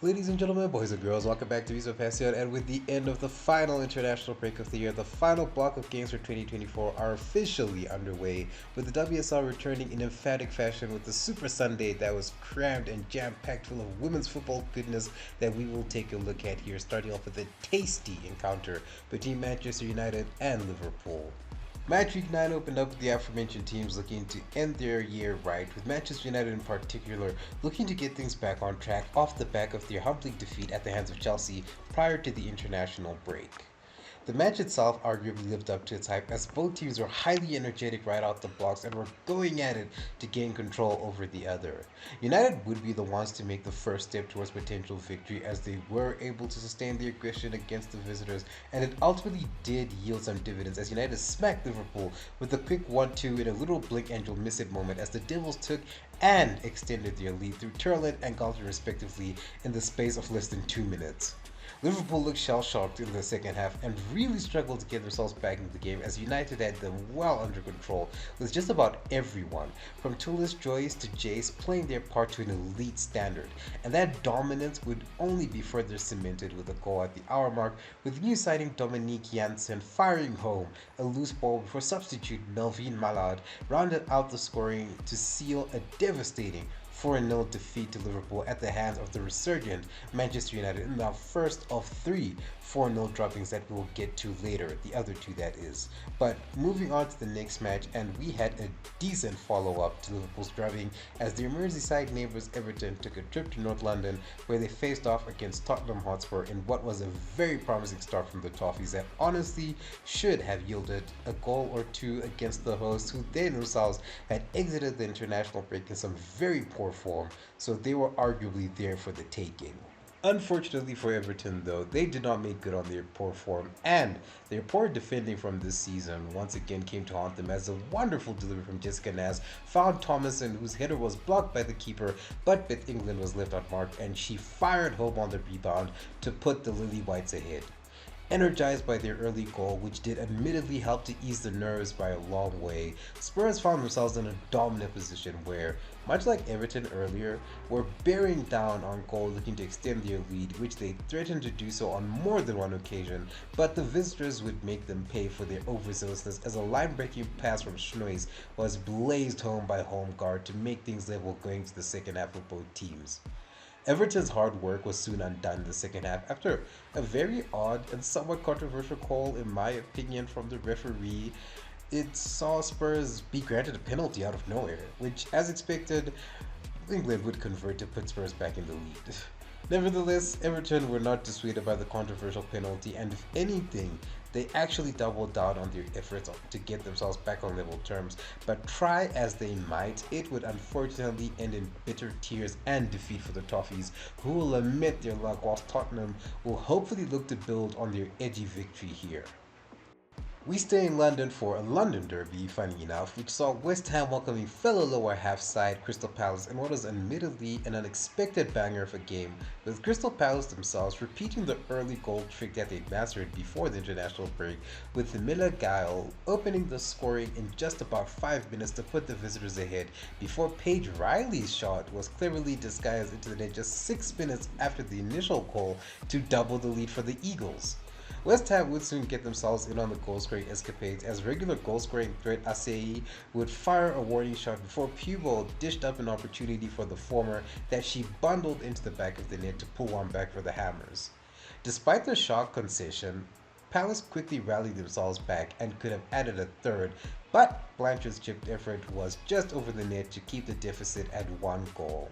Ladies and gentlemen, boys and girls, welcome back to Mismapasion. And with the end of the final international break of the year, the final block of games for 2024 are officially underway, with the WSL returning in emphatic fashion with the Super Sunday that was crammed and jam-packed full of women's football goodness that we will take a look at here, starting off with a tasty encounter between Manchester United and Liverpool. Match Week 9 opened up with the aforementioned teams looking to end their year right, with Manchester United in particular looking to get things back on track off the back of their humbling defeat at the hands of Chelsea prior to the international break. The match itself arguably lived up to its hype as both teams were highly energetic right out the blocks and were going at it to gain control over the other. United would be the ones to make the first step towards potential victory as they were able to sustain their aggression against the visitors, and it ultimately did yield some dividends as United smacked Liverpool with a quick 1-2 in a little blink and you'll miss it moment as the Devils took and extended their lead through Turlet and Galton respectively in the space of less than 2 minutes. Liverpool looked shell-shocked in the second half and really struggled to get themselves back into the game as United had them well under control, with just about everyone, from Toulouse Joyce to Jace, playing their part to an elite standard, and that dominance would only be further cemented with a goal at the hour mark, with new signing Dominique Janssen firing home a loose ball before substitute Melvin Mallard rounded out the scoring to seal a devastating 4-0 defeat to Liverpool at the hands of the resurgent Manchester United in the first of three 4-0 droppings that we'll get to later, the other two that is. But moving on to the next match, and we had a decent follow-up to Liverpool's drubbing as their Merseyside neighbours Everton took a trip to North London where they faced off against Tottenham Hotspur in what was a very promising start from the Toffees that honestly should have yielded a goal or two against the hosts, who they themselves had exited the international break in some very poor form, so they were arguably there for the taking. Unfortunately for Everton, though, they did not make good on their poor form, and their poor defending from this season once again came to haunt them as a wonderful delivery from Jessica Nas found Thomason, whose header was blocked by the keeper, but Beth England was left unmarked and she fired home on the rebound to put the Lily Whites ahead. Energized by their early goal, which did admittedly help to ease the nerves by a long way, Spurs found themselves in a dominant position where, much like Everton earlier, were bearing down on goal looking to extend their lead, which they threatened to do so on more than one occasion, but the visitors would make them pay for their overzealousness as a line-breaking pass from Schnois was blazed home by home guard to make things level going to the second half of both teams. Everton's hard work was soon undone in the second half after a very odd and somewhat controversial call, in my opinion, from the referee. It saw Spurs be granted a penalty out of nowhere, which, as expected, England would convert to put Spurs back in the lead. Nevertheless, Everton were not dissuaded by the controversial penalty, and if anything, they actually doubled down on their efforts to get themselves back on level terms, but try as they might, it would unfortunately end in bitter tears and defeat for the Toffees, who will lament their luck whilst Tottenham will hopefully look to build on their edgy victory here. We stay in London for a London derby, funny enough, which saw West Ham welcoming fellow lower half side Crystal Palace in what was admittedly an unexpected banger of a game, with Crystal Palace themselves repeating the early goal trick that they'd mastered before the international break, with Mila Guile opening the scoring in just about 5 minutes to put the visitors ahead before Paige Riley's shot was cleverly disguised into the net just 6 minutes after the initial goal to double the lead for the Eagles. West Ham would soon get themselves in on the goal-scoring escapades as regular goal-scoring threat Asei would fire a warning shot before Pubo dished up an opportunity for the former that she bundled into the back of the net to pull one back for the Hammers. Despite the shot concession, Palace quickly rallied themselves back and could have added a third, but Blanchard's chipped effort was just over the net to keep the deficit at 1 goal.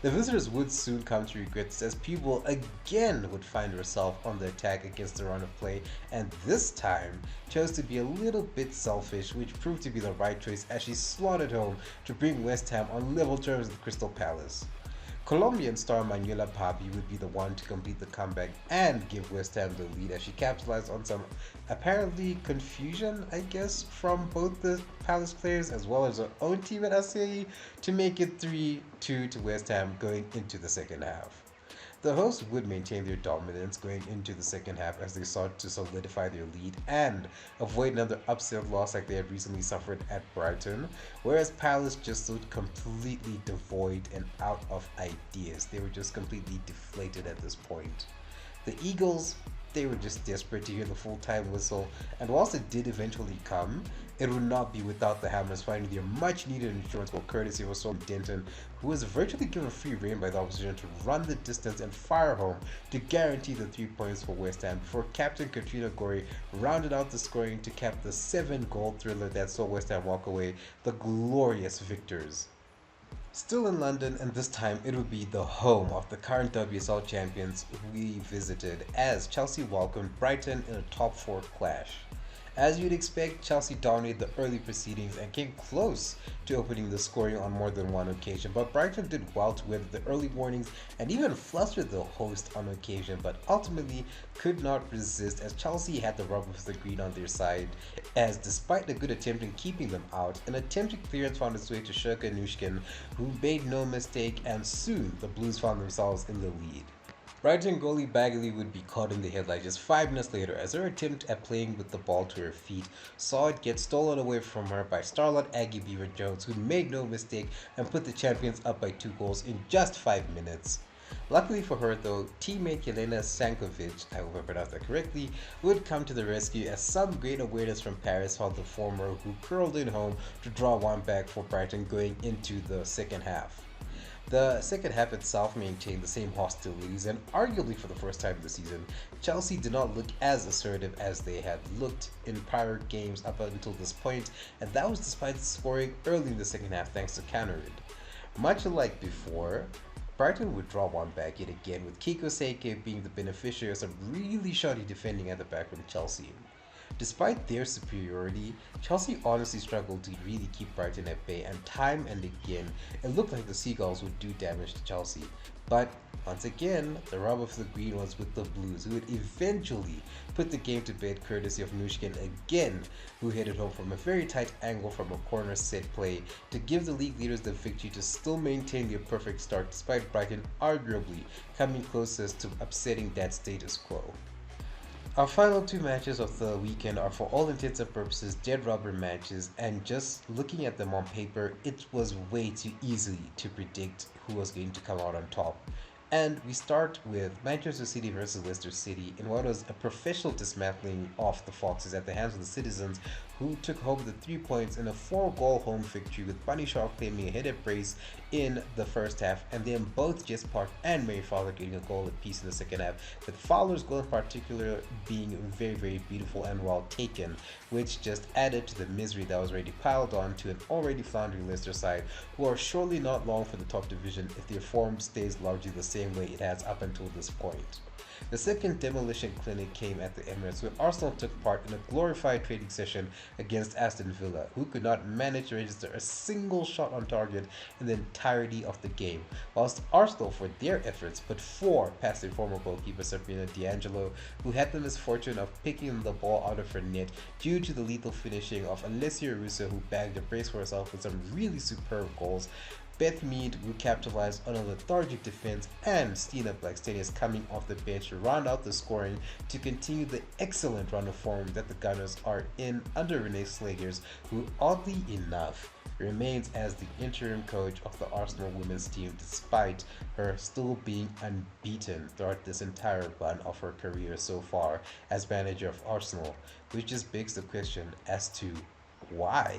The visitors would soon come to regret this as Pupil again would find herself on the attack against the run of play, and this time chose to be a little bit selfish, which proved to be the right choice as she slotted home to bring West Ham on level terms with Crystal Palace. Colombian star Manuela Papi would be the one to complete the comeback and give West Ham the lead as she capitalized on some apparently confusion, I guess, from both the Palace players as well as her own team at Acai to make it 3-2 to West Ham going into the second half. The hosts would maintain their dominance going into the second half as they sought to solidify their lead and avoid another upset loss like they had recently suffered at Brighton, whereas Palace just looked completely devoid and out of ideas. They were just completely deflated at this point. The Eagles, they were just desperate to hear the full-time whistle, and whilst it did eventually come, it would not be without the Hammers finding their much-needed insurance goal courtesy of Osol Denton, who was virtually given free rein by the opposition to run the distance and fire home to guarantee the 3 points for West Ham before captain Katrina Gorey rounded out the scoring to cap the 7-goal thriller that saw West Ham walk away the glorious victors. Still in London, and this time it would be the home of the current WSL champions we visited as Chelsea welcomed Brighton in a top 4 clash. As you'd expect, Chelsea dominated the early proceedings and came close to opening the scoring on more than one occasion, but Brighton did well to weather the early warnings and even flustered the host on occasion, but ultimately could not resist as Chelsea had the rub of the green on their side, as despite a good attempt in keeping them out, an attempted clearance found its way to Shurka Nushkin, who made no mistake, and soon the Blues found themselves in the lead. Brighton goalie Bagley would be caught in the headlight just 5 minutes later as her attempt at playing with the ball to her feet saw it get stolen away from her by starlet Aggie Beaver-Jones, who made no mistake and put the champions up by 2 goals in just 5 minutes. Luckily for her though, teammate Jelena Sankovic, I hope I pronounced that correctly, would come to the rescue as some great awareness from Paris found the former, who curled in home to draw one back for Brighton going into the second half. The second half itself maintained the same hostilities, and arguably for the first time this season, Chelsea did not look as assertive as they had looked in prior games up until this point, and that was despite scoring early in the second half thanks to Cannerid. Much like before, Brighton would draw one back yet again, with Kiko Seike being the beneficiary of some really shoddy defending at the back from Chelsea. Despite their superiority, Chelsea honestly struggled to really keep Brighton at bay, and time and again, it looked like the Seagulls would do damage to Chelsea. But once again, the rub of the green was with the Blues, who would eventually put the game to bed courtesy of Nushkin again, who hit it home from a very tight angle from a corner set play to give the league leaders the victory to still maintain their perfect start despite Brighton arguably coming closest to upsetting that status quo. Our final 2 matches of the weekend are for all intents and purposes dead rubber matches, and just looking at them on paper, it was way too easy to predict who was going to come out on top. And we start with Manchester City versus Leicester City in what was a professional dismantling of the Foxes at the hands of the citizens, who took home the 3 points in a 4-goal home victory, with Bunny Shaw claiming a headed brace in the first half, and then both Jess Park and Mary Fowler getting a goal apiece in the second half, with Fowler's goal in particular being very, very beautiful and well taken, which just added to the misery that was already piled on to an already floundering Leicester side, who are surely not long for the top division if their form stays largely the same way it has up until this point. The second demolition clinic came at the Emirates, where Arsenal took part in a glorified training session against Aston Villa, who could not manage to register a single shot on target in the entirety of the game, whilst Arsenal, for their efforts, put 4 past their former goalkeeper Sabrina D'Angelo, who had the misfortune of picking the ball out of her net due to the lethal finishing of Alessia Russo, who bagged a brace for herself with some really superb goals. Beth Mead would capitalize on a lethargic defense, and Stina Blackstenius coming off the bench to round out the scoring to continue the excellent run of form that the Gunners are in under Renee Slegers, who oddly enough remains as the interim coach of the Arsenal women's team despite her still being unbeaten throughout this entire run of her career so far as manager of Arsenal, which just begs the question as to why.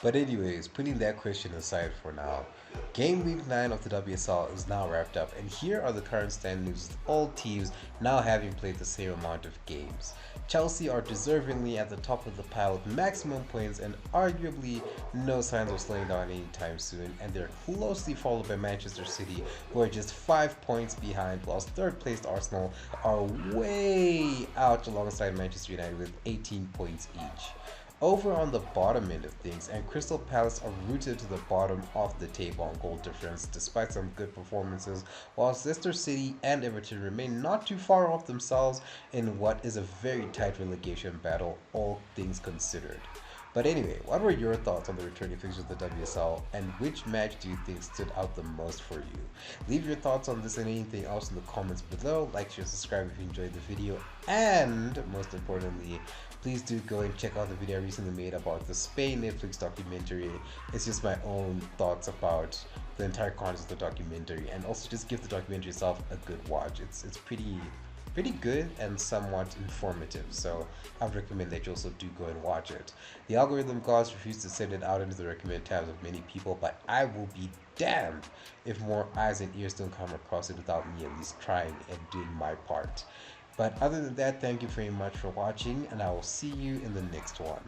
But anyways, putting that question aside for now, Game Week 9 of the WSL is now wrapped up, and here are the current standings with all teams now having played the same amount of games. Chelsea are deservingly at the top of the pile with maximum points and arguably no signs of slowing down anytime soon, and they're closely followed by Manchester City, who are just 5 points behind, whilst third placed Arsenal are way out alongside Manchester United with 18 points each. Over on the bottom end of things, and Crystal Palace are rooted to the bottom of the table on goal difference despite some good performances, whilst Leicester City and Everton remain not too far off themselves in what is a very tight relegation battle, all things considered. But anyway, what were your thoughts on the returning fixtures of the WSL, and which match do you think stood out the most for you? Leave your thoughts on this and anything else in the comments below. Like, share, subscribe if you enjoyed the video, and most importantly, please do go and check out the video I recently made about the Spain Netflix documentary. It's just my own thoughts about the entire concept of the documentary, and also just give the documentary itself a good watch. It's pretty good and somewhat informative, so I would recommend that you also do go and watch it. The algorithm gods refuse to send it out into the recommended tabs of many people, but I will be damned if more eyes and ears don't come across it without me at least trying and doing my part. But other than that, thank you very much for watching, and I will see you in the next one.